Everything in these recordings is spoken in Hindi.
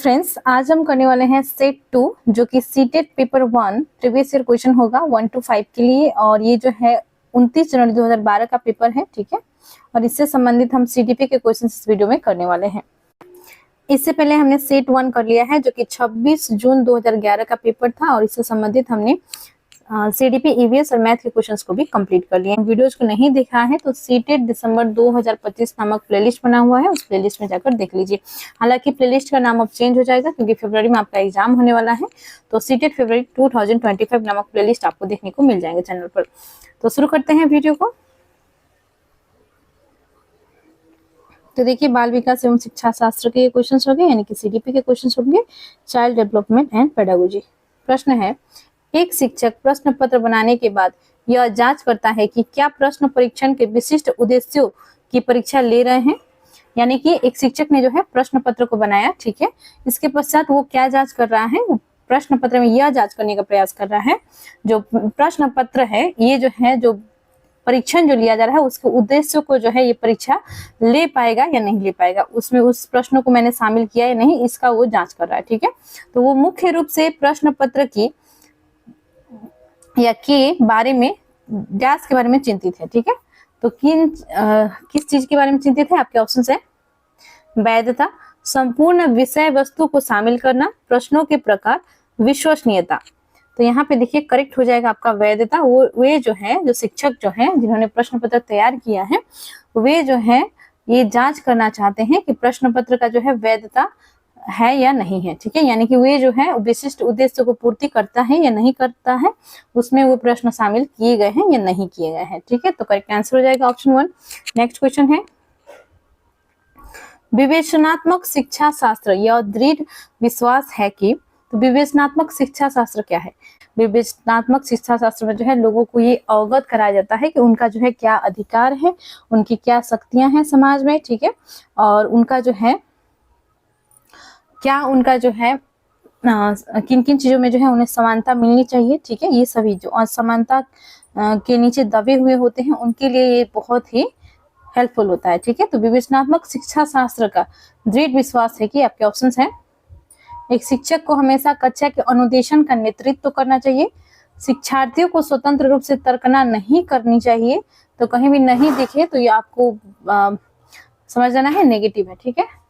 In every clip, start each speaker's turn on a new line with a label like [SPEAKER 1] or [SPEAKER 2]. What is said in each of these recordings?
[SPEAKER 1] फ्रेंड्स, आज हम करने वाले हैं सेट 2 जो कि CTET paper 1 previous year question होगा 1 to 5 के लिए। और ये जो है 29 जनवरी 2012 का पेपर है, ठीक है। और इससे संबंधित हम सीडीपी के क्वेश्चन इस वीडियो में करने वाले हैं। इससे पहले हमने सेट 1 कर लिया है जो कि 26 जून 2011 का पेपर था, और इससे संबंधित हमने सीडीपी ईवीएस और मैथ के क्वेश्चंस को भी कंप्लीट कर लिए। वीडियोस को नहीं देखा है तो सीटेट दिसंबर 2025 नामक प्लेलिस्ट बना हुआ है, उस प्लेलिस्ट में जाकर देख लीजिए। हालांकि प्लेलिस्ट का नाम अब चेंज हो जाएगा क्योंकि फरवरी में आपका एग्जाम होने वाला है, तो सीटेट फरवरी 2025 नामक प्लेलिस्ट आपको देखने को मिल जाएगा चैनल पर। तो शुरू करते हैं वीडियो को। तो देखिए, बाल विकास एवं शिक्षा शास्त्र के क्वेश्चन हो गए, यानी कि सीडीपी के क्वेश्चन होंगे, चाइल्ड डेवलपमेंट एंड पेडागोजी। प्रश्न है, एक शिक्षक प्रश्न पत्र बनाने के बाद यह जांच करता है कि क्या प्रश्न परीक्षण के विशिष्ट उद्देश्यों की परीक्षा ले रहे हैं। यानी कि एक शिक्षक ने जो है प्रश्न पत्र को बनाया, ठीक है। इसके पश्चात वो क्या जांच कर रहा है, प्रश्न पत्र में यह जांच करने का प्रयास कर रहा है जो प्रश्न पत्र है, ये जो है जो परीक्षण जो लिया जा रहा है उसके उद्देश्यों को जो है ये परीक्षा ले पाएगा या नहीं ले पाएगा, उसमें उस प्रश्नों को मैंने शामिल किया या नहीं, इसका वो जांच कर रहा है, ठीक है। तो वो मुख्य रूप से प्रश्न पत्र की या के बारे में, डैश के बारे में चिंतित है, ठीक है। तो किस चीज के बारे में चिंतित है, आपके ऑप्शन है वैधता, संपूर्ण विषय वस्तु को शामिल करना, प्रश्नों के प्रकार, विश्वसनीयता। तो यहाँ पे देखिए करेक्ट हो जाएगा आपका वैधता। वो वे जो है, जो शिक्षक जो है जिन्होंने प्रश्न पत्र तैयार किया है, वे जो है ये जांच करना चाहते हैं कि प्रश्न पत्र का जो है वैधता है या नहीं है, ठीक है। यानी कि वे जो है विशिष्ट उद्देश्य को पूर्ति करता है या नहीं करता है, उसमें वो प्रश्न शामिल किए गए हैं या नहीं किए गए हैं, ठीक है। तो करेक्ट आंसर हो जाएगा ऑप्शन 1। नेक्स्ट क्वेश्चन है, विवेचनात्मक शिक्षा शास्त्र यह दृढ़ विश्वास है कि, तो विवेचनात्मक शिक्षा शास्त्र क्या है। विवेचनात्मक शिक्षा शास्त्र में जो है लोगों को ये अवगत कराया जाता है कि उनका जो है क्या अधिकार है, उनकी क्या शक्तियां हैं समाज में, ठीक है। और उनका जो है क्या, उनका जो है किन किन चीजों में जो है उन्हें समानता मिलनी चाहिए, ठीक है। ये सभी जो असमानता के नीचे दबे हुए होते हैं उनके लिए ये बहुत ही हेल्पफुल होता है, ठीक है। तो विवेचनात्मक शिक्षा शास्त्र का दृढ़ विश्वास है कि, आपके ऑप्शंस हैं, एक शिक्षक को हमेशा कक्षा के अनुदेशन का नेतृत्व करना चाहिए, शिक्षार्थियों को स्वतंत्र रूप से तर्कना नहीं करनी चाहिए। तो कहीं भी नहीं दिखे तो ये आपको समझ जाना है नेगेटिव है, ठीक है।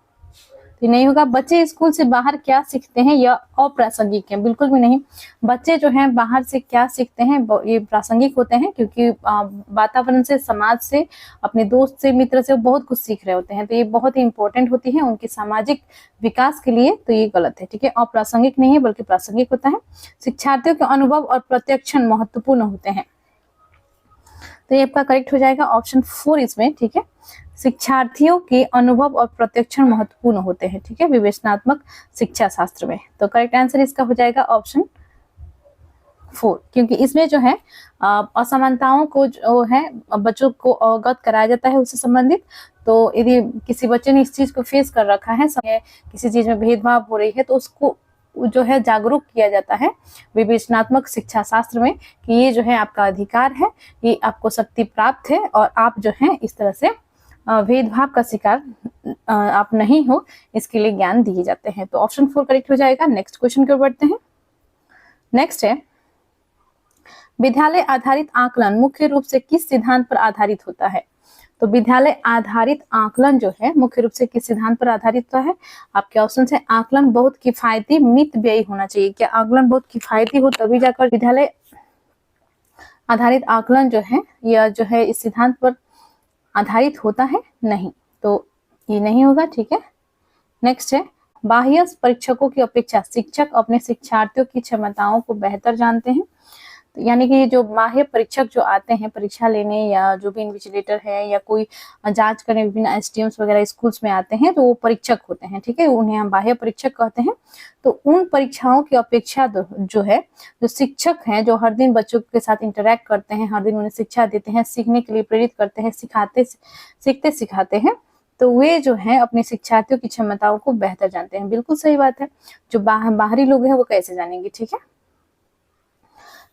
[SPEAKER 1] तो नहीं होगा। बच्चे स्कूल से बाहर क्या सीखते हैं यह अप्रासंगिक है, बिल्कुल भी नहीं। बच्चे जो हैं बाहर से क्या सीखते हैं ये प्रासंगिक होते हैं, क्योंकि वातावरण से, समाज से, अपने दोस्त से, मित्र से बहुत कुछ सीख रहे होते हैं, तो ये बहुत ही इंपॉर्टेंट होती है उनके सामाजिक विकास के लिए। तो ये गलत है, ठीक है। अप्रासंगिक नहीं है बल्कि प्रासंगिक होता है। शिक्षार्थियों के अनुभव और प्रत्यक्षण महत्वपूर्ण होते हैं, तो ये आपका करेक्ट हो जाएगा ऑप्शन 4 इसमें, ठीक है। शिक्षार्थियों के अनुभव और प्रत्यक्षण महत्वपूर्ण होते हैं, ठीक है, विवेचनात्मक शिक्षा शास्त्र में। तो करेक्ट आंसर इसका हो जाएगा ऑप्शन 4, क्योंकि इसमें जो है असमानताओं को जो है बच्चों को अवगत कराया जाता है उससे संबंधित। तो यदि किसी बच्चे ने इस चीज को फेस कर रखा है, किसी चीज में भेदभाव हो रही है, तो उसको जो है जागरूक किया जाता है विवेचनात्मक शिक्षा शास्त्र में कि ये जो है आपका अधिकार है, ये आपको शक्ति प्राप्त है, और आप जो है इस तरह से भेदभाव का शिकार आप नहीं हो, इसके लिए ज्ञान दिए जाते हैं। तो ऑप्शन 4 करेक्ट हो जाएगा। नेक्स्ट क्वेश्चन की ओर बढ़ते हैं। नेक्स्ट है, विद्यालय आधारित आकलन मुख्य रूप से किस सिद्धांत पर आधारित होता है। तो विद्यालय आधारित आकलन जो है मुख्य रूप से किस सिद्धांत पर आधारित होता है, आपके ऑप्शन है, आकलन बहुत किफायती, मित व्ययी होना चाहिए। क्या आकलन बहुत किफायती हो तभी जाकर विद्यालय आधारित आकलन जो है यह जो है इस सिद्धांत पर आधारित होता है, नहीं, तो ये नहीं होगा, ठीक है। नेक्स्ट है, बाह्य परीक्षकों की अपेक्षा शिक्षक अपने शिक्षार्थियों की क्षमताओं को बेहतर जानते हैं। तो यानी कि जो बाह्य परीक्षक जो आते हैं परीक्षा लेने, या जो भी इन्विजिलेटर है या कोई जांच करने, विभिन्न एसडीएम्स वगैरह स्कूल्स में आते हैं, तो वो परीक्षक होते हैं, ठीक है, उन्हें हम बाह्य परीक्षक कहते हैं। तो उन परीक्षाओं की अपेक्षा जो है, जो शिक्षक हैं जो हर दिन बच्चों के साथ इंटरेक्ट करते हैं, हर दिन उन्हें शिक्षा देते हैं, सीखने के लिए प्रेरित करते हैं, सीखते सिखाते हैं, तो वे जो है अपने शिक्षार्थियों की क्षमताओं को बेहतर जानते हैं। बिल्कुल सही बात है। जो बाहरी लोग हैं वो कैसे जानेंगे, ठीक है।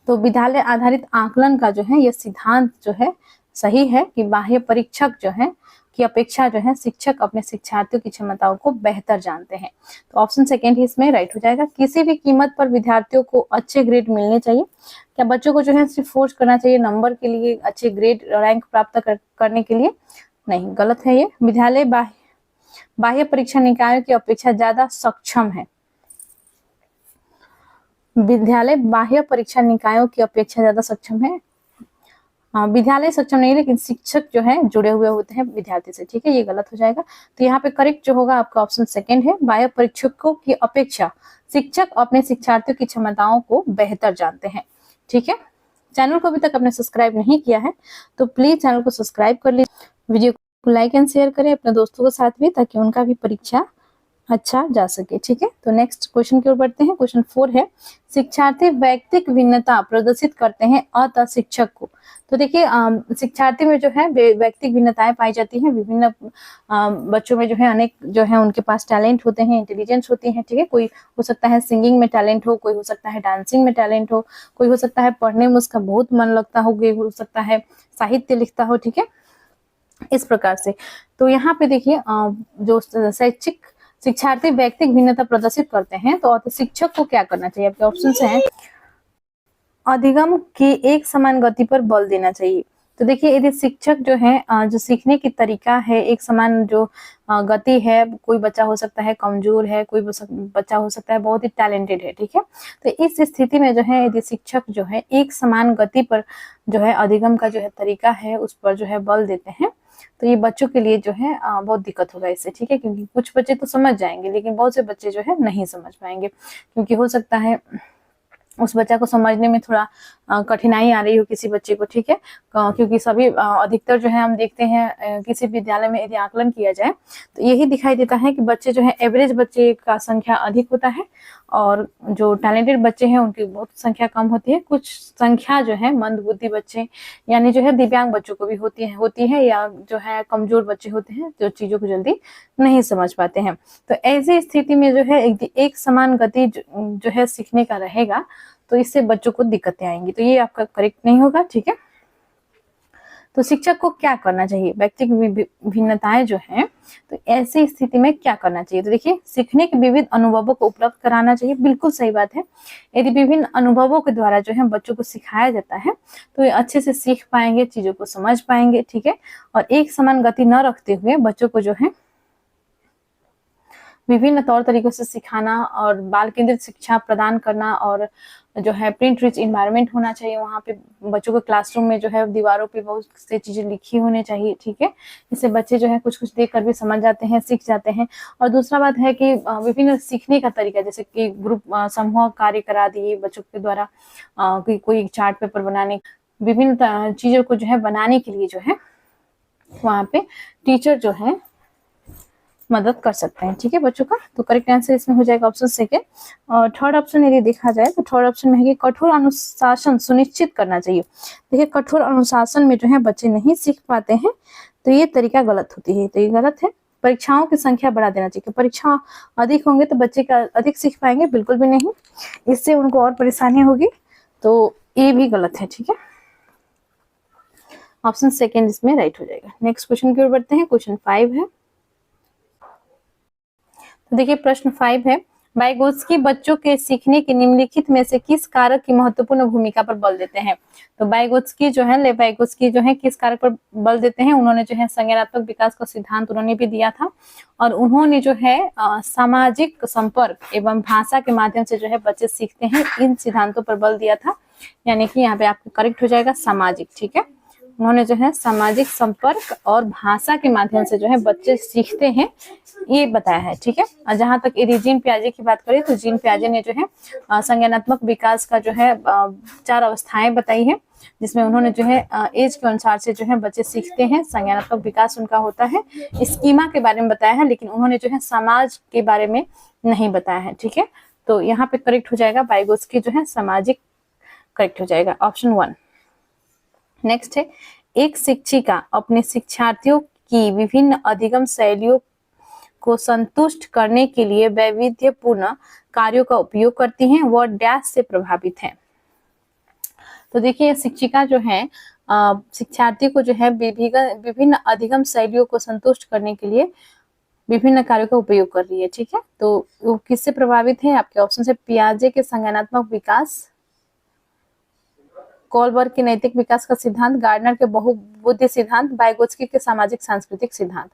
[SPEAKER 1] तो विद्यालय आधारित आकलन का जो है यह सिद्धांत जो है सही है कि बाह्य परीक्षक जो है की अपेक्षा जो है शिक्षक अपने शिक्षार्थियों की क्षमताओं को बेहतर जानते हैं। तो ऑप्शन सेकेंड ही इसमें राइट हो जाएगा। किसी भी कीमत पर विद्यार्थियों को अच्छे ग्रेड मिलने चाहिए। क्या बच्चों को जो है सिर्फ फोर्स करना चाहिए नंबर के लिए, अच्छे ग्रेड रैंक प्राप्त करने के लिए? नहीं, गलत है ये। विद्यालय बाह्य परीक्षा निकायों की अपेक्षा ज्यादा सक्षम है। विद्यालय बाह्य परीक्षा निकायों की अपेक्षा ज्यादा सक्षम है। विद्यालय सक्षम नहीं, लेकिन शिक्षक जो है जुड़े हुए होते हैं विद्यार्थी से, ठीक है, ये गलत हो जाएगा। तो यहाँ पे करेक्ट जो होगा आपका ऑप्शन सेकंड है। बाह्य परीक्षकों की अपेक्षा शिक्षक अपने शिक्षार्थियों की क्षमताओं को बेहतर जानते हैं, ठीक है। चैनल को अभी तक आपने सब्सक्राइब नहीं किया है तो प्लीज चैनल को सब्सक्राइब कर लीजिए, वीडियो को लाइक एंड शेयर करें अपने दोस्तों के साथ भी, ताकि उनका भी परीक्षा अच्छा जा सके, ठीक है। तो नेक्स्ट क्वेश्चन की ओर बढ़ते हैं। क्वेश्चन 4 है, शिक्षार्थी व्यक्तिगत भिन्नता प्रदर्शित करते हैं अतः शिक्षक को। तो देखिए शिक्षार्थी में जो है व्यक्तिगत भिन्नताएं पाई जाती हैं। विभिन्न बच्चों में जो है अनेक जो है उनके पास टैलेंट होते हैं, इंटेलिजेंस होती है, ठीक है। कोई हो सकता है सिंगिंग में टैलेंट हो, कोई हो सकता है डांसिंग में टैलेंट हो, कोई हो सकता है पढ़ने में उसका बहुत मन लगता हो, कोई हो सकता है साहित्य लिखता हो, ठीक है, इस प्रकार से। तो यहाँ पे देखिए जो शैक्षिक शिक्षार्थी व्यक्तिगत भिन्नता प्रदर्शित करते हैं तो शिक्षक को क्या करना चाहिए? आपके ऑप्शन हैं अधिगम की एक समान गति पर बल देना चाहिए। तो देखिए यदि शिक्षक जो है जो सीखने की तरीका है एक समान जो गति है, कोई बच्चा हो सकता है कमजोर है, कोई बच्चा हो सकता है बहुत ही टैलेंटेड है, ठीक है। तो इस स्थिति में जो है यदि शिक्षक जो है एक समान गति पर जो है अधिगम का जो है तरीका है उस पर जो है बल देते हैं तो ये बच्चों के लिए जो है बहुत दिक्कत होगा इससे, ठीक है। क्योंकि कुछ बच्चे तो समझ जाएंगे लेकिन बहुत से बच्चे जो है नहीं समझ पाएंगे, क्योंकि हो सकता है उस बच्चा को समझने में थोड़ा कठिनाई आ रही हो किसी बच्चे को, ठीक है। क्योंकि सभी अधिकतर जो है हम देखते हैं किसी विद्यालय में यदि आकलन किया जाए तो यही दिखाई देता है कि बच्चे जो है एवरेज बच्चे का संख्या अधिक होता है और जो टैलेंटेड बच्चे हैं उनकी बहुत संख्या कम होती है। कुछ संख्या जो है मंदबुद्धि बच्चे यानी जो है दिव्यांग बच्चों को भी होती है या जो है कमजोर बच्चे होते हैं जो चीजों को जल्दी नहीं समझ पाते हैं। तो ऐसी स्थिति में जो है एक समान गति जो है सीखने का रहेगा तो इससे बच्चों को दिक्कतें आएंगी। तो ये आपका करेक्ट नहीं होगा, ठीक है। तो शिक्षक को क्या करना चाहिए? व्यक्तिगत भिन्नताएं जो है तो ऐसी स्थिति में क्या करना चाहिए? तो देखिए सीखने के विविध अनुभवों को उपलब्ध कराना चाहिए, बिल्कुल सही बात है। यदि विभिन्न अनुभवों के द्वारा जो है बच्चों को सिखाया जाता है तो ये अच्छे से सीख पाएंगे, चीजों को समझ पाएंगे, ठीक है। और एक समान गति न रखते हुए बच्चों को जो है विभिन्न तौर तरीकों से सिखाना और बाल केंद्रित शिक्षा प्रदान करना और जो है प्रिंट रिच इन्वायरमेंट होना चाहिए। वहाँ पे बच्चों के क्लासरूम में जो है दीवारों पे बहुत सी चीजें लिखी होनी चाहिए, ठीक है। इससे बच्चे जो है कुछ कुछ देख कर भी समझ जाते हैं, सीख जाते हैं। और दूसरा बात है कि विभिन्न सीखने का तरीका, जैसे कि ग्रुप समूह कार्य करा दिए बच्चों के द्वारा, कोई चार्ट पेपर बनाने, विभिन्न चीजों को जो है बनाने के लिए जो है वहाँ पे टीचर जो है मदद कर सकते हैं, ठीक है बच्चों का। तो करेक्ट आंसर इसमें हो जाएगा ऑप्शन सेकेंड। और थर्ड ऑप्शन यदि देखा जाए तो थर्ड ऑप्शन में है कि कठोर अनुशासन सुनिश्चित करना चाहिए। देखिए कठोर अनुशासन में जो है बच्चे नहीं सीख पाते हैं तो ये तरीका गलत होती है, तो ये गलत है। परीक्षाओं की संख्या बढ़ा देना चाहिए। परीक्षा अधिक होंगे तो बच्चे का अधिक सीख पाएंगे, बिल्कुल भी नहीं, इससे उनको और परेशानी होगी, तो ये भी गलत है, ठीक है। ऑप्शन सेकेंड इसमें राइट हो जाएगा। नेक्स्ट क्वेश्चन की ओर बढ़ते हैं। क्वेश्चन 5 है। तो देखिए प्रश्न 5 है, वाइगोत्स्की बच्चों के सीखने के निम्नलिखित में से किस कारक की महत्वपूर्ण भूमिका पर बल देते हैं? तो वाइगोत्स्की जो है वाइगोत्स्की जो है किस कारक पर बल देते हैं? उन्होंने जो है संज्ञानात्मक विकास का सिद्धांत उन्होंने भी दिया था और उन्होंने जो है सामाजिक संपर्क एवं भाषा के माध्यम से जो है बच्चे सीखते हैं, इन सिद्धांतों पर बल दिया था। यानी कि यहाँ पे आपको करेक्ट हो जाएगा सामाजिक, ठीक है। उन्होंने जो है सामाजिक संपर्क और भाषा के माध्यम से जो है बच्चे सीखते हैं ये बताया है, ठीक है। और जहां तक यदि जीन पियाजे की बात करें तो जीन पियाजे ने जो है संज्ञानात्मक विकास का जो है 4 अवस्थाएं बताई है, जिसमें उन्होंने जो है एज के अनुसार से जो है बच्चे सीखते हैं, संज्ञानात्मक विकास उनका होता है। स्कीमा के बारे में बताया है लेकिन उन्होंने जो है समाज के बारे में नहीं बताया है, ठीक है। तो यहाँ पे करेक्ट हो जाएगा वाइगोत्स्की जो है सामाजिक, करेक्ट हो जाएगा ऑप्शन 1। नेक्स्ट है, एक शिक्षिका अपने शिक्षार्थियों की विभिन्न अधिगम शैलियों को संतुष्ट करने के लिए वैविध्यपूर्ण कार्यों का उपयोग करती हैं, वह डैश से प्रभावित है। तो देखिए शिक्षिका जो है शिक्षार्थी को जो है विभिन्न अधिगम शैलियों को संतुष्ट करने के लिए विभिन्न कार्यों का उपयोग कर रही है। ठीक है, तो वो किससे प्रभावित है? आपके ऑप्शन है पियाजे के संज्ञानात्मक विकास, कोलबर्ग के नैतिक विकास का सिद्धांत, गार्डनर के बहुबुद्धि सिद्धांत, वाइगोत्स्की के सामाजिक सांस्कृतिक सिद्धांत।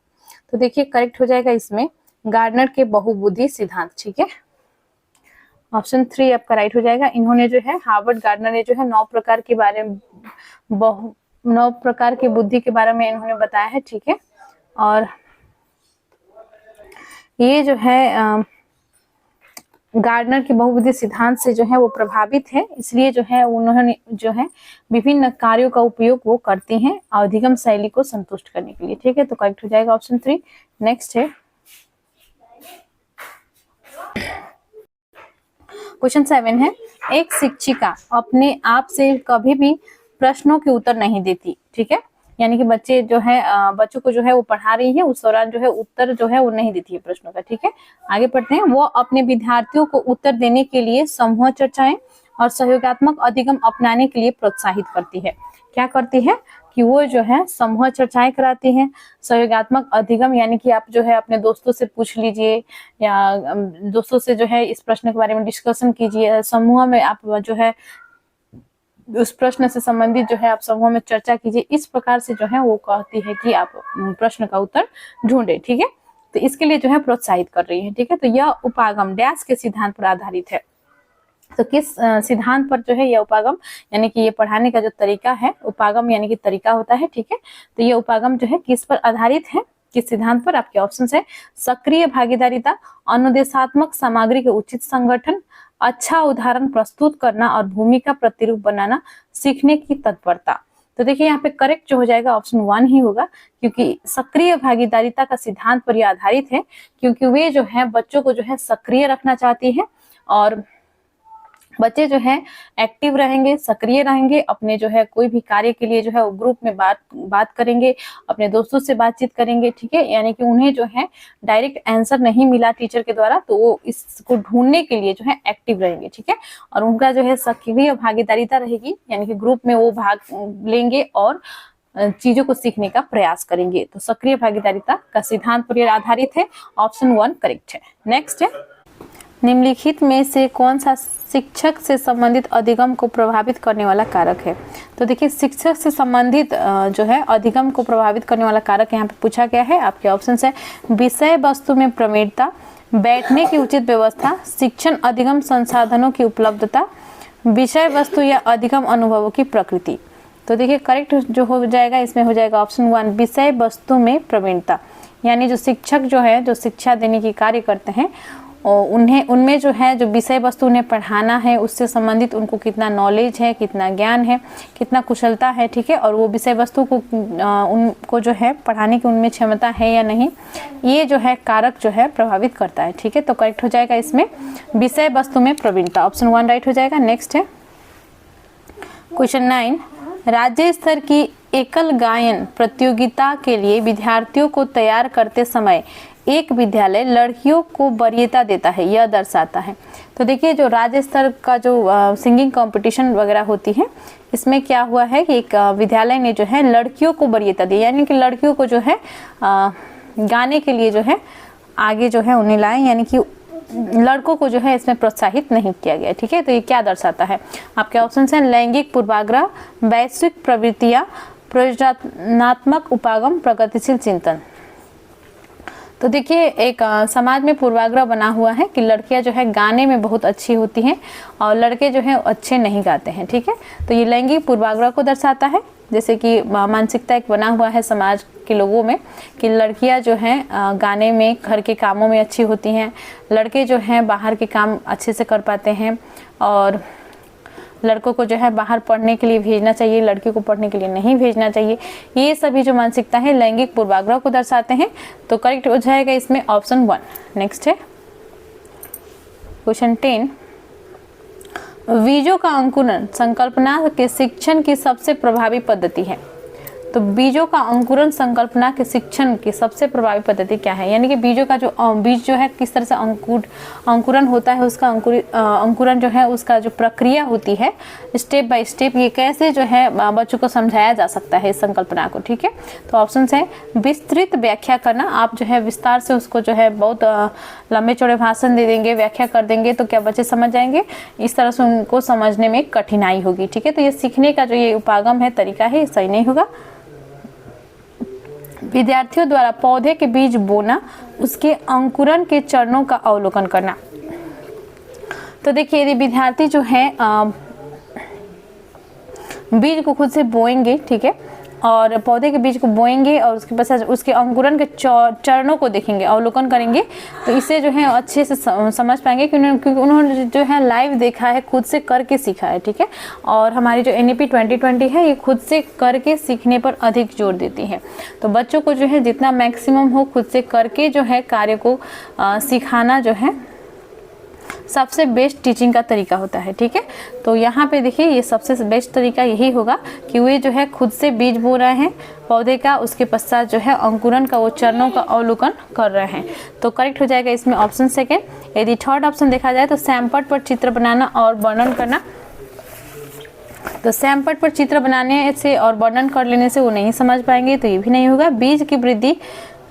[SPEAKER 1] तो देखिए करेक्ट हो जाएगा इसमें गार्डनर के बहुबुद्धि सिद्धांत। ठीक है, ऑप्शन 3 आपका राइट हो जाएगा। इन्होंने जो है हार्वर्ड गार्डनर ने जो है 9 प्रकार के बारे में 9 प्रकार की बुद्धि के बारे में इन्होंने बताया है। ठीक है, और ये जो है गार्डनर के बहुबुद्धि सिद्धांत से जो है वो प्रभावित है, इसलिए जो है उन्होंने जो है विभिन्न कार्यों का उपयोग वो करती हैं अधिगम शैली को संतुष्ट करने के लिए। ठीक है, तो करेक्ट हो जाएगा ऑप्शन 3। नेक्स्ट है क्वेश्चन 7 है, एक शिक्षिका अपने आप से कभी भी प्रश्नों के उत्तर नहीं देती। ठीक है, यानी कि बच्चे जो है बच्चों को जो है वो पढ़ा रही है, उस दौरान जो है उत्तर जो है वो नहीं देती है प्रश्नों का। ठीक है, आगे पढ़ते हैं। वो अपने विद्यार्थियों को उत्तर देने के लिए समूह चर्चाएं और सहयोगात्मक अधिगम अपनाने के लिए प्रोत्साहित करती है। क्या करती है कि वो जो है समूह चर्चाएं कराती हैं, सहयोगात्मक अधिगम यानी कि आप जो है अपने दोस्तों से पूछ लीजिए या दोस्तों से जो है इस प्रश्न के बारे में डिस्कशन कीजिए, समूह में आप जो है उस प्रश्न से संबंधित जो है आप समूह में चर्चा कीजिए। इस प्रकार से जो है वो कहती है कि आप प्रश्न का उत्तर ढूंढे। ठीक है, तो इसके लिए जो है प्रोत्साहित कर रही है। ठीक है, तो यह उपागम डैश के सिद्धांत पर आधारित है। तो किस सिद्धांत पर जो है यह उपागम यानी कि ये पढ़ाने का जो तरीका है, उपागम यानी कि तरीका होता है। ठीक है, तो ये उपागम जो है किस पर आधारित है, किस सिद्धांत पर? आपके ऑप्शन है सक्रिय भागीदारिता, अनुदेशात्मक सामग्री के उचित संगठन, अच्छा उदाहरण प्रस्तुत करना और भूमिका प्रतिरूप बनाना, सीखने की तत्परता। तो देखिए यहाँ पे करेक्ट जो हो जाएगा ऑप्शन 1 ही होगा, क्योंकि सक्रिय भागीदारिता का सिद्धांत पर यह आधारित है, क्योंकि वे जो है बच्चों को जो है सक्रिय रखना चाहती है और बच्चे जो है एक्टिव रहेंगे, सक्रिय रहेंगे, अपने जो है कोई भी कार्य के लिए जो है वो ग्रुप में बात करेंगे, अपने दोस्तों से बातचीत करेंगे। ठीक है, यानी कि उन्हें जो है डायरेक्ट आंसर नहीं मिला टीचर के द्वारा तो वो इसको ढूंढने के लिए जो है एक्टिव रहेंगे। ठीक है, और उनका जो है सक्रिय भागीदारिता रहेगी, यानी कि ग्रुप में वो भाग लेंगे और चीजों को सीखने का प्रयास करेंगे। तो सक्रिय भागीदारिता का सिद्धांत पर आधारित है, ऑप्शन 1 करेक्ट है। नेक्स्ट है, निम्नलिखित में से कौन सा शिक्षक से संबंधित अधिगम को प्रभावित करने वाला कारक है? तो देखिए शिक्षक से संबंधित जो है अधिगम को प्रभावित करने वाला कारक यहाँ पे पूछा गया है। आपके ऑप्शन है विषय वस्तु में प्रमेयता, बैठने की उचित व्यवस्था, शिक्षण अधिगम संसाधनों की उपलब्धता, विषय वस्तु या अधिगम अनुभवों की प्रकृति। तो देखिए करेक्ट जो हो जाएगा इसमें हो जाएगा ऑप्शन 1 विषय वस्तु में प्रवीणता, यानी जो शिक्षक जो है जो शिक्षा देने की कार्य करते हैं और उनमें जो है जो विषय वस्तु उन्हें पढ़ाना है उससे संबंधित उनको कितना नॉलेज है, कितना ज्ञान है, कितना कुशलता है। ठीक है, और वो विषय वस्तु को उनको जो है पढ़ाने की उनमें क्षमता है या नहीं, ये जो है कारक जो है प्रभावित करता है। ठीक है, तो करेक्ट हो जाएगा इसमें विषय वस्तु में प्रवीणता, ऑप्शन 1 राइट हो जाएगा। नेक्स्ट है क्वेश्चन 9, राज्य स्तर की एकल गायन प्रतियोगिता के लिए विद्यार्थियों को तैयार करते समय एक विद्यालय लड़कियों को वरीयता देता है, यह दर्शाता है। तो देखिए जो राज्य स्तर का जो सिंगिंग कंपटीशन वगैरह होती है इसमें क्या हुआ है कि एक विद्यालय ने जो है लड़कियों को वरीयता दी, यानी कि लड़कियों को जो है गाने के लिए जो है आगे जो है उन्हें लाए, यानी कि लड़कों को जो है इसमें प्रोत्साहित नहीं किया गया। ठीक है, तो ये क्या दर्शाता है? आपके ऑप्शन हैं लैंगिक पूर्वाग्रह, वैश्विक प्रवृत्तियां, प्रयोजनात्मक उपागम, प्रगतिशील चिंतन। तो देखिए एक समाज में पूर्वाग्रह बना हुआ है कि लड़कियां जो है गाने में बहुत अच्छी होती हैं और लड़के जो है अच्छे नहीं गाते हैं। ठीक है, तो ये लैंगिक पूर्वाग्रह को दर्शाता है, जैसे कि मानसिकता एक बना हुआ है समाज के लोगों में कि लड़कियां जो हैं गाने में, घर के कामों में अच्छी होती हैं, लड़के जो हैं बाहर के काम अच्छे से कर पाते हैं और लड़कों को जो है बाहर पढ़ने के लिए भेजना चाहिए, लड़की को पढ़ने के लिए नहीं भेजना चाहिए। ये सभी जो मानसिकता है लैंगिक पूर्वाग्रह को दर्शाते हैं। तो करेक्ट हो जाएगा इसमें ऑप्शन 1। नेक्स्ट है क्वेश्चन 10, बीजों का अंकुरण संकल्पना के शिक्षण की सबसे प्रभावी पद्धति है। तो बीजों का अंकुरण संकल्पना के शिक्षण की सबसे प्रभावी पद्धति क्या है? यानी कि बीजों का जो बीज जो है किस तरह से अंकुरण होता है, उसका अंकुरण जो है उसका जो प्रक्रिया होती है स्टेप बाय स्टेप, ये कैसे जो है बच्चों को समझाया जा सकता है इस संकल्पना को। ठीक है, तो ऑप्शन है विस्तृत व्याख्या करना। आप जो है विस्तार से उसको जो है बहुत लंबे चौड़े भाषण दे देंगे, व्याख्या कर देंगे, तो क्या बच्चे समझ जाएंगे? इस तरह से उनको समझने में कठिनाई होगी। ठीक है, तो ये सीखने का जो ये उपागम है, तरीका है, ये सही नहीं होगा। विद्यार्थियों द्वारा पौधे के बीज बोना, उसके अंकुरण के चरणों का अवलोकन करना। तो देखिए, यदि विद्यार्थी जो है बीज को खुद से बोएंगे, ठीक है, और पौधे के बीज को बोएंगे और उसके पश्चात उसके अंकुरण के चरणों को देखेंगे, अवलोकन करेंगे, तो इसे जो है अच्छे से समझ पाएंगे क्योंकि उन्होंने जो है लाइव देखा है, खुद से करके सीखा है। ठीक है, और हमारी जो NEP 2020 है, ये खुद से करके सीखने पर अधिक जोर देती है। तो बच्चों को जो है जितना मैक्सिमम हो खुद से करके जो है कार्य को सिखाना जो है सबसे बेस्ट टीचिंग का तरीका होता है। ठीक है, तो यहाँ पे देखिए, ये सबसे बेस्ट तरीका यही होगा कि वे जो है खुद से बीज बो रहे हैं पौधे का, उसके पश्चात जो है अंकुरण का वो चरणों का अवलोकन कर रहे हैं। तो करेक्ट हो जाएगा इसमें ऑप्शन सेकेंड। यदि थर्ड ऑप्शन देखा जाए तो सैमपट पर चित्र बनाना और वर्णन करना, तो सैमपट पर चित्र बनाने से और वर्णन कर लेने से वो नहीं समझ पाएंगे, तो ये भी नहीं होगा। बीज की वृद्धि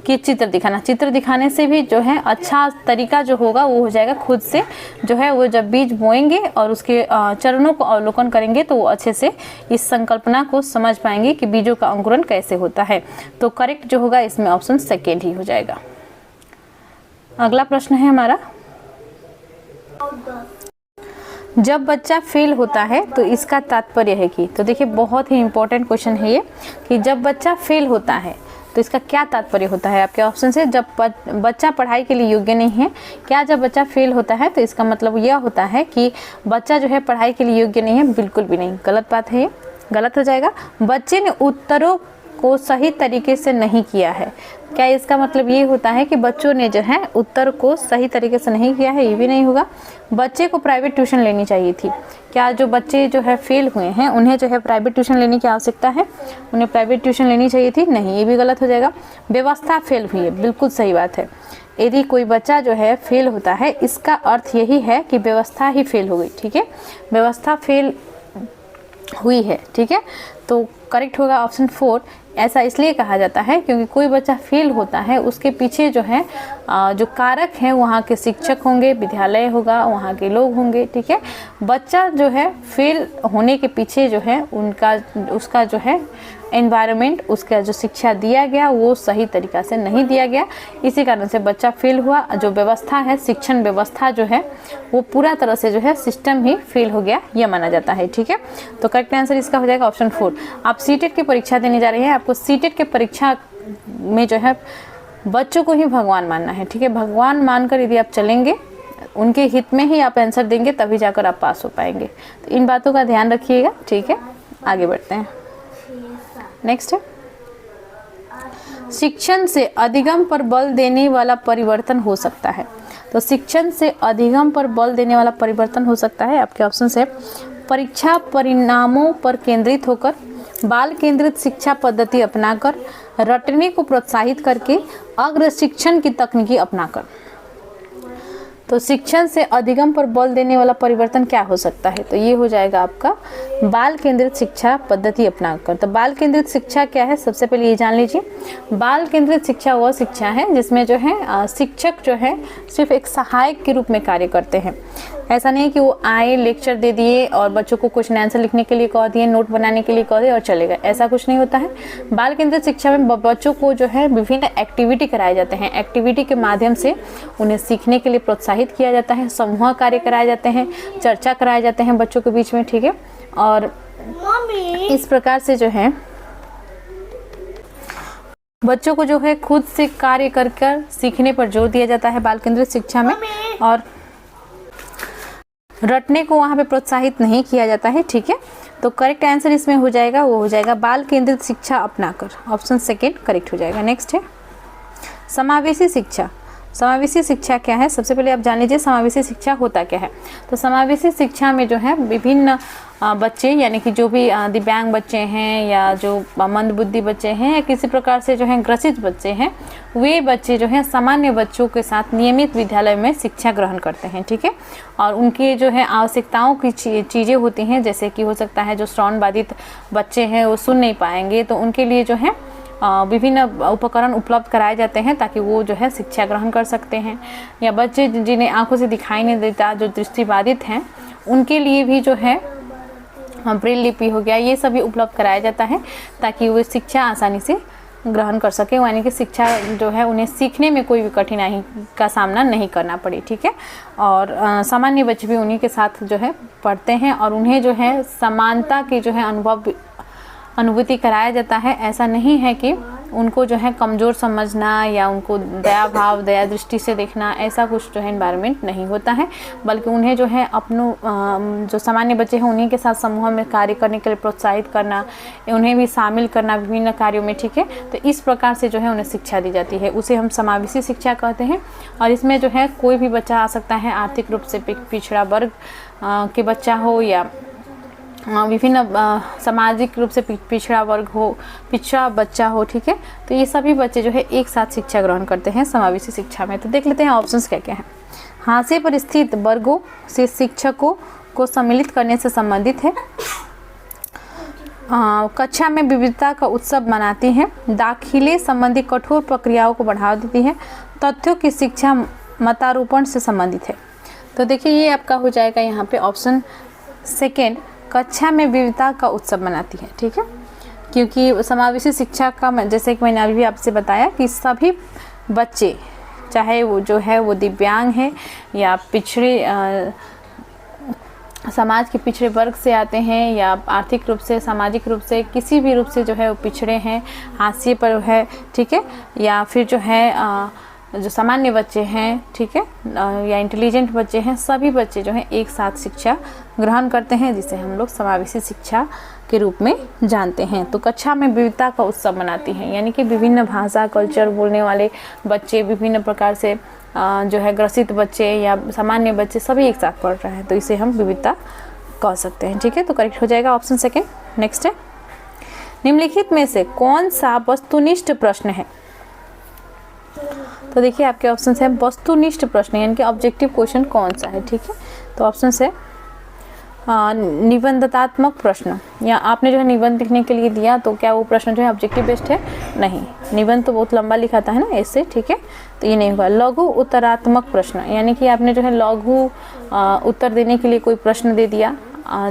[SPEAKER 1] कि चित्र दिखाना, चित्र दिखाने से भी जो है अच्छा तरीका जो होगा वो हो जाएगा खुद से जो है वो जब बीज बोएंगे और उसके चरणों को अवलोकन करेंगे तो वो अच्छे से इस संकल्पना को समझ पाएंगे कि बीजों का अंकुरण कैसे होता है। तो करेक्ट जो होगा इसमें ऑप्शन सेकेंड ही हो जाएगा। अगला प्रश्न है हमारा, जब बच्चा फेल होता है तो इसका तात्पर्य है कि, तो देखिए बहुत ही इंपॉर्टेंट क्वेश्चन है ये कि जब बच्चा फेल होता है तो इसका क्या तात्पर्य होता है। आपके ऑप्शन से जब बच्चा पढ़ाई के लिए योग्य नहीं है, क्या जब बच्चा फेल होता है तो इसका मतलब यह होता है कि बच्चा जो है पढ़ाई के लिए योग्य नहीं है, बिल्कुल भी नहीं, गलत बात है, ये गलत हो जाएगा। बच्चे ने उत्तरों को सही तरीके से नहीं किया है, क्या इसका मतलब ये होता है कि बच्चों ने जो है उत्तर को सही तरीके से नहीं किया है, ये भी नहीं होगा। बच्चे को प्राइवेट ट्यूशन लेनी चाहिए थी, क्या जो बच्चे जो है फेल हुए हैं उन्हें जो है प्राइवेट ट्यूशन लेने की आवश्यकता है, उन्हें प्राइवेट ट्यूशन लेनी चाहिए थी, नहीं, ये भी गलत हो जाएगा। व्यवस्था फेल हुई है, बिल्कुल सही बात है। यदि कोई बच्चा जो है फेल होता है इसका अर्थ यही है कि व्यवस्था ही फेल हो गई। ठीक है, व्यवस्था फेल हुई है। ठीक है, तो करेक्ट होगा ऑप्शन 4। ऐसा इसलिए कहा जाता है क्योंकि कोई बच्चा फेल होता है उसके पीछे जो है जो कारक हैं वहाँ के शिक्षक होंगे, विद्यालय होगा, वहाँ के लोग होंगे। ठीक है, बच्चा जो है फेल होने के पीछे जो है उसका जो है एनवायरनमेंट, उसका जो शिक्षा दिया गया वो सही तरीक़ा से नहीं दिया गया, इसी कारण से बच्चा फेल हुआ। जो व्यवस्था है, शिक्षण व्यवस्था जो है वो पूरा तरह से जो है सिस्टम ही फेल हो गया, यह माना जाता है। ठीक है, तो करेक्ट आंसर इसका हो जाएगा ऑप्शन 4। आप सीटेट की परीक्षा देने जा रहे हैं, आपको सीटेट के परीक्षा में जो है बच्चों को ही भगवान मानना है। ठीक है, भगवान मानकर यदि आप चलेंगे, उनके हित में ही आप आंसर देंगे, तभी जाकर आप पास हो पाएंगे। तो इन बातों का ध्यान रखिएगा। ठीक है, आगे बढ़ते हैं। नेक्स्ट है, शिक्षण से अधिगम पर बल देने वाला परिवर्तन हो सकता है। तो शिक्षण से अधिगम पर बल देने वाला परिवर्तन हो सकता है। आपके ऑप्शन है परीक्षा परिणामों पर केंद्रित होकर, बाल केंद्रित शिक्षा पद्धति अपनाकर, रटने को प्रोत्साहित करके, अग्र शिक्षण की तकनीकी अपनाकर। तो शिक्षण से अधिगम पर बल देने वाला परिवर्तन क्या हो सकता है, तो ये हो जाएगा आपका बाल केंद्रित शिक्षा पद्धति अपनाकर। तो बाल केंद्रित शिक्षा क्या है, सबसे पहले ये जान लीजिए। बाल केंद्रित शिक्षा वह शिक्षा है जिसमें जो है शिक्षक जो है सिर्फ एक सहायक के रूप में कार्य करते हैं। ऐसा नहीं कि वो आए, लेक्चर दे दिए और बच्चों को क्वेश्चन आंसर लिखने के लिए कह दिए, नोट बनाने के लिए कह दिए और चले गए, ऐसा कुछ नहीं होता है। बाल केंद्रित शिक्षा में बच्चों को जो है विभिन्न एक्टिविटी कराए जाते हैं, एक्टिविटी के माध्यम से उन्हें सीखने के लिए प्रोत्साहित किया जाता है, समूह कार्य कराए जाते हैं, चर्चा कराए जाते हैं बच्चों के बीच में। ठीक है, और इस प्रकार से जो है बच्चों को जो है खुद से कार्य कर सीखने पर जोर दिया जाता है बाल केंद्रित शिक्षा में, और रटने को वहाँ पे प्रोत्साहित नहीं किया जाता है। ठीक है, तो करेक्ट आंसर इसमें हो जाएगा, वो हो जाएगा बाल केंद्रित शिक्षा अपनाकर, ऑप्शन सेकेंड करेक्ट हो जाएगा। नेक्स्ट है समावेशी शिक्षा। समावेशी शिक्षा क्या है? सबसे पहले आप जान लीजिए समावेशी शिक्षा होता क्या है। तो समावेशी शिक्षा में जो है विभिन्न बच्चे, यानी कि जो भी दिव्यांग बच्चे हैं या जो मंदबुद्धि बच्चे हैं या किसी प्रकार से जो है ग्रसित बच्चे हैं, वे बच्चे जो हैं सामान्य बच्चों के साथ नियमित विद्यालय में शिक्षा ग्रहण करते हैं, ठीक है। और उनकी जो है आवश्यकताओं की चीज़ें होती हैं, जैसे कि हो सकता है जो श्रवण बाधित बच्चे हैं वो सुन नहीं पाएंगे, तो उनके लिए जो है विभिन्न उपकरण उपलब्ध कराए जाते हैं ताकि वो जो है शिक्षा ग्रहण कर सकते हैं। या बच्चे जिन्हें आंखों से दिखाई नहीं देता, जो दृष्टिबाधित हैं, उनके लिए भी जो है ब्रेल लिपि हो गया, ये सभी उपलब्ध कराया जाता है ताकि वो शिक्षा आसानी से ग्रहण कर सके, यानी कि शिक्षा जो है उन्हें सीखने में कोई भी कठिनाई का सामना नहीं करना पड़े, ठीक है। और सामान्य बच्चे भी उन्हीं के साथ जो है पढ़ते हैं और उन्हें जो है समानता की जो है अनुभूति कराया जाता है। ऐसा नहीं है कि उनको जो है कमज़ोर समझना या उनको दया भाव, दया दृष्टि से देखना, ऐसा कुछ जो है एनवायरनमेंट नहीं होता है, बल्कि उन्हें जो है अपनों जो सामान्य बच्चे हैं उन्हीं के साथ समूह में कार्य करने के लिए प्रोत्साहित करना, उन्हें भी शामिल करना विभिन्न कार्यों में, ठीक है। तो इस प्रकार से जो है उन्हें शिक्षा दी जाती है, उसे हम समावेशी शिक्षा कहते हैं। और इसमें जो है कोई भी बच्चा आ सकता है, आर्थिक रूप से पिछड़ा वर्ग के बच्चा हो या विभिन्न सामाजिक रूप से पिछड़ा वर्ग हो, पिछड़ा बच्चा हो, ठीक है। तो ये सभी बच्चे जो है एक साथ शिक्षा ग्रहण करते हैं समावेशी शिक्षा में। तो देख लेते हैं ऑप्शंस क्या क्या है। हाशिए पर स्थित वर्गों से शिक्षकों को सम्मिलित करने से संबंधित है। कक्षा में विविधता का उत्सव मनाती है। दाखिले संबंधी कठोर प्रक्रियाओं को बढ़ावा देती है। तथ्यों की शिक्षा मतारोपण से संबंधित है। तो देखिए ये आपका हो जाएगा यहाँ पे ऑप्शन सेकेंड, कक्षा में विविधता का उत्सव मनाती है, ठीक है। क्योंकि समावेशी शिक्षा का जैसे कि मैंने अभी आपसे बताया कि सभी बच्चे, चाहे वो जो है वो दिव्यांग है या पिछड़े समाज के पिछड़े वर्ग से आते हैं या आर्थिक रूप से, सामाजिक रूप से, किसी भी रूप से जो है वो पिछड़े हैं, हाशिए पर है, ठीक है, या फिर जो है जो सामान्य बच्चे हैं, ठीक है, या इंटेलिजेंट बच्चे हैं, सभी बच्चे जो हैं एक साथ शिक्षा ग्रहण करते हैं, जिसे हम लोग समावेशी शिक्षा के रूप में जानते हैं। तो कक्षा में विविधता का उत्सव मनाती हैं, यानी कि विभिन्न भाषा, कल्चर बोलने वाले बच्चे, विभिन्न प्रकार से जो है ग्रसित बच्चे या सामान्य बच्चे सभी एक साथ पढ़ रहे हैं, तो इसे हम विविधता कह सकते हैं, ठीक है। तो करेक्ट हो जाएगा ऑप्शन सेकेंड। नेक्स्ट है, निम्नलिखित में से कौन सा वस्तुनिष्ठ प्रश्न है? तो देखिए आपके ऑप्शन है वस्तुनिष्ठ प्रश्न, यानी कि ऑब्जेक्टिव क्वेश्चन कौन सा है, ठीक है। तो ऑप्शन है निबंधात्मक प्रश्न, या आपने जो है निबंध लिखने के लिए दिया, तो क्या वो प्रश्न जो है ऑब्जेक्टिव बेस्ड है? नहीं, निबंध तो बहुत लंबा लिखा था है ना ऐसे, ठीक है, तो ये नहीं होगा। लघु उत्तरात्मक प्रश्न, यानी कि आपने जो है लघु उत्तर देने के लिए कोई प्रश्न दे दिया,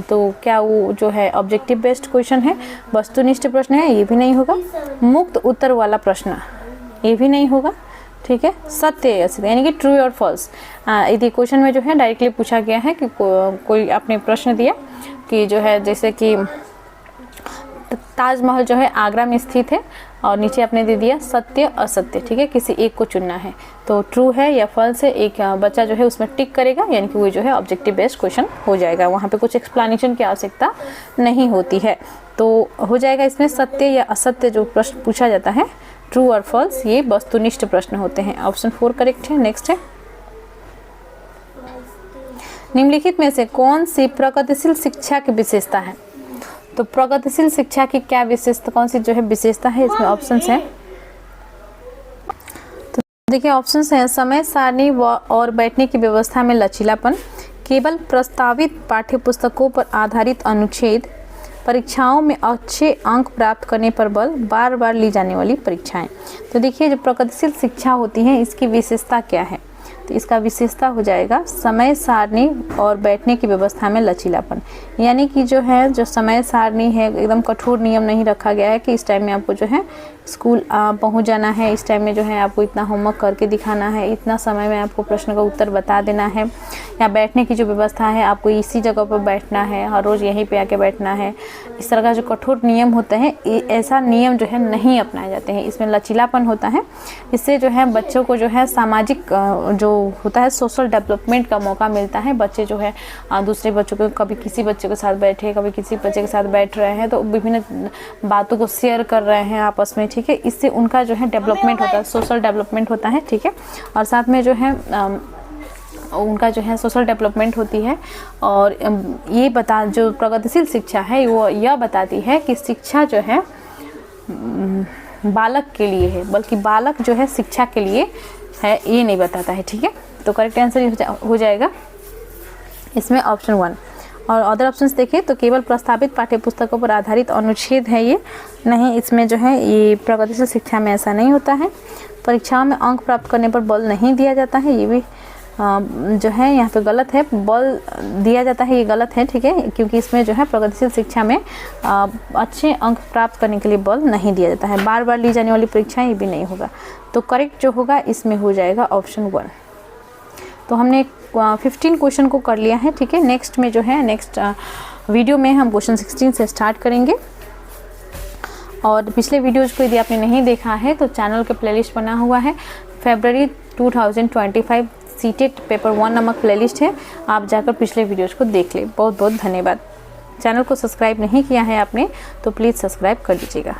[SPEAKER 1] तो क्या वो जो है ऑब्जेक्टिव बेस्ड क्वेश्चन है, वस्तुनिष्ठ प्रश्न है? ये भी नहीं होगा। मुक्त उत्तर वाला प्रश्न, ये भी नहीं होगा, ठीक है। सत्य असत्य, यानी कि ट्रू और फॉल्स, यदि क्वेश्चन में जो है डायरेक्टली पूछा गया है कि कोई आपने प्रश्न दिया कि जो है जैसे कि ताजमहल जो है आगरा में स्थित है और नीचे आपने दे दिया सत्य असत्य, ठीक है, किसी एक को चुनना है, तो ट्रू है या फॉल्स है, एक बच्चा जो है उसमें टिक करेगा, यानी कि वो जो है ऑब्जेक्टिव बेस्ड क्वेश्चन हो जाएगा। वहाँ पे कुछ एक्सप्लेनेशन की आवश्यकता नहीं होती है, तो हो जाएगा इसमें सत्य या असत्य जो प्रश्न पूछा जाता है, ट्रू और फॉल्स, ये वस्तुनिष्ठ प्रश्न होते हैं। ऑप्शन 4 करेक्ट है। नेक्स्ट है, निम्नलिखित में से कौन सी प्रगतिशील शिक्षा की विशेषता है? तो प्रगतिशील शिक्षा की क्या विशेषता, कौन सी जो है विशेषता है, इसमें ऑप्शंस हैं। तो देखिए ऑप्शंस हैं, समय सारणी और बैठने की व्यवस्था में लचीलापन, केवल प्रस्तावित पाठ्यपुस्तकों पर आधारित अनुच्छेद, परीक्षाओं में अच्छे अंक प्राप्त करने पर बल, बार बार ली जाने वाली परीक्षाएं। तो देखिए जो प्रगतिशील शिक्षा होती है इसकी विशेषता क्या है? तो इसका विशेषता हो जाएगा समय सारणी और बैठने की व्यवस्था में लचीलापन, यानी कि जो है जो समय सारणी है एकदम कठोर नियम नहीं रखा गया है कि इस टाइम में आपको जो है स्कूल पहुंच जाना है, इस टाइम में जो है आपको इतना होमवर्क करके दिखाना है, इतना समय में आपको प्रश्न का उत्तर बता देना है, या बैठने की जो व्यवस्था है आपको इसी जगह पर बैठना है, हर रोज़ यहीं पे आके बैठना है, इस तरह का जो कठोर नियम होते हैं ऐसा नियम जो है नहीं अपनाए जाते हैं, इसमें लचीलापन होता है। इससे जो है बच्चों को जो है सामाजिक जो होता है सोशल डेवलपमेंट का मौका मिलता है। बच्चे जो है दूसरे बच्चों को, कभी किसी बच्चे के साथ बैठे, कभी किसी बच्चे के साथ बैठ रहे हैं तो विभिन्न बातों को शेयर कर रहे हैं आपस में, ठीक है। इससे उनका जो है डेवलपमेंट होता है, सोशल डेवलपमेंट होता है, ठीक है। और साथ में जो है उनका जो है सोशल डेवलपमेंट होती है। और ये जो प्रगतिशील शिक्षा है वो यह बताती है कि शिक्षा जो है बालक के लिए है, बल्कि बालक जो है शिक्षा के लिए है, ये नहीं बताता है, ठीक है। तो करेक्ट आंसर हो जाएगा इसमें ऑप्शन 1। और अदर ऑप्शंस देखें तो केवल प्रस्तावित पाठ्यपुस्तकों पर आधारित अनुच्छेद है ये, नहीं, इसमें जो है ये प्रगतिशील शिक्षा में ऐसा नहीं होता है। परीक्षाओं में अंक प्राप्त करने पर बल नहीं दिया जाता है, ये भी जो है यहाँ पे गलत है। बल दिया जाता है, ये गलत है, ठीक है, क्योंकि इसमें जो है प्रगतिशील शिक्षा में अच्छे अंक प्राप्त करने के लिए बल नहीं दिया जाता है। बार बार ली जाने वाली परीक्षाएं, ये भी नहीं होगा। तो करेक्ट जो होगा इसमें हो जाएगा ऑप्शन 1। तो हमने 15 क्वेश्चन को कर लिया है, ठीक है। नेक्स्ट में जो है नेक्स्ट वीडियो में हम क्वेश्चन 16 से स्टार्ट करेंगे। और पिछले वीडियोज को यदि आपने नहीं देखा है तो चैनल के प्लेलिस्ट बना हुआ है, फरवरी 2025 सीटेट पेपर 1 नामक प्लेलिस्ट है, आप जाकर पिछले वीडियोज को देख लें। बहुत बहुत धन्यवाद। चैनल को सब्सक्राइब नहीं किया है आपने तो प्लीज़ सब्सक्राइब कर दीजिएगा।